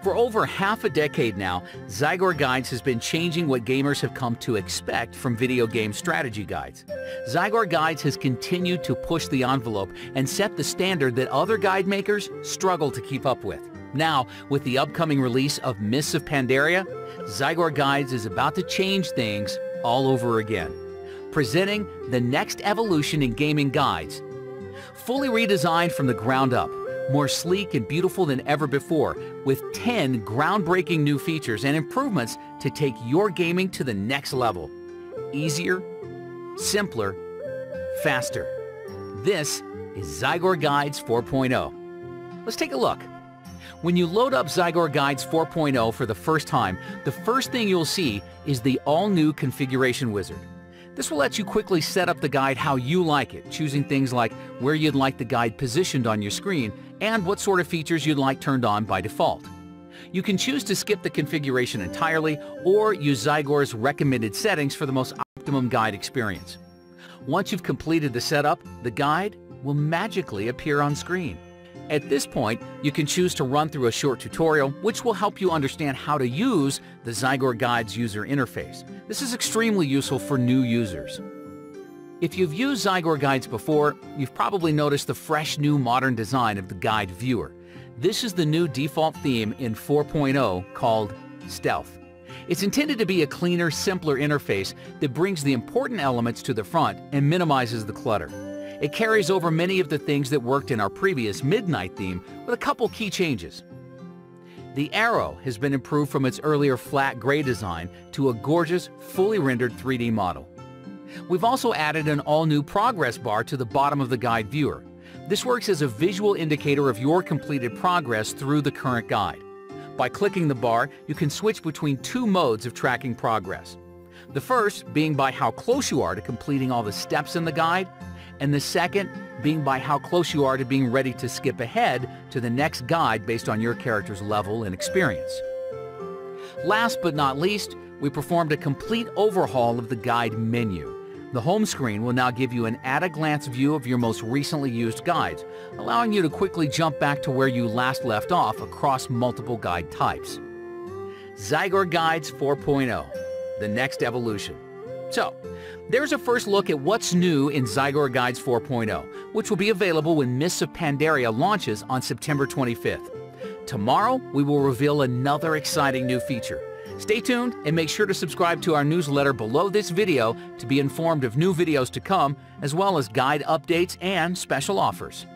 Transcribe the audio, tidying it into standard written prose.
For over half a decade now, Zygor Guides has been changing what gamers have come to expect from video game strategy guides. Zygor Guides has continued to push the envelope and set the standard that other guide makers struggle to keep up with. Now, with the upcoming release of Mists of Pandaria, Zygor Guides is about to change things all over again, presenting the next evolution in gaming guides. Fully redesigned from the ground up, more sleek and beautiful than ever before, with 10 groundbreaking new features and improvements to take your gaming to the next level. Easier, simpler, faster. This is Zygor Guides 4.0. Let's take a look. When you load up Zygor Guides 4.0 for the first time, the first thing you'll see is the all-new configuration wizard. This will let you quickly set up the guide how you like it, choosing things like where you'd like the guide positioned on your screen and what sort of features you'd like turned on by default. You can choose to skip the configuration entirely or use Zygor's recommended settings for the most optimum guide experience. Once you've completed the setup, the guide will magically appear on screen. At this point, you can choose to run through a short tutorial, which will help you understand how to use the Zygor Guides user interface. This is extremely useful for new users. If you've used Zygor Guides before, you've probably noticed the fresh new modern design of the guide viewer. This is the new default theme in 4.0 called Stealth. It's intended to be a cleaner, simpler interface that brings the important elements to the front and minimizes the clutter. It carries over many of the things that worked in our previous Midnight theme with a couple key changes. The arrow has been improved from its earlier flat gray design to a gorgeous, fully rendered 3D model. We've also added an all-new progress bar to the bottom of the guide viewer. This works as a visual indicator of your completed progress through the current guide. By clicking the bar, you can switch between two modes of tracking progress. The first being by how close you are to completing all the steps in the guide, and the second being by how close you are to being ready to skip ahead to the next guide based on your character's level and experience. Last but not least, we performed a complete overhaul of the guide menu. The home screen will now give you an at-a-glance view of your most recently used guides, allowing you to quickly jump back to where you last left off across multiple guide types. Zygor Guides 4.0, the next evolution. So, there's a first look at what's new in Zygor Guides 4.0, which will be available when Mists of Pandaria launches on September 25th. Tomorrow, we will reveal another exciting new feature. Stay tuned and make sure to subscribe to our newsletter below this video to be informed of new videos to come, as well as guide updates and special offers.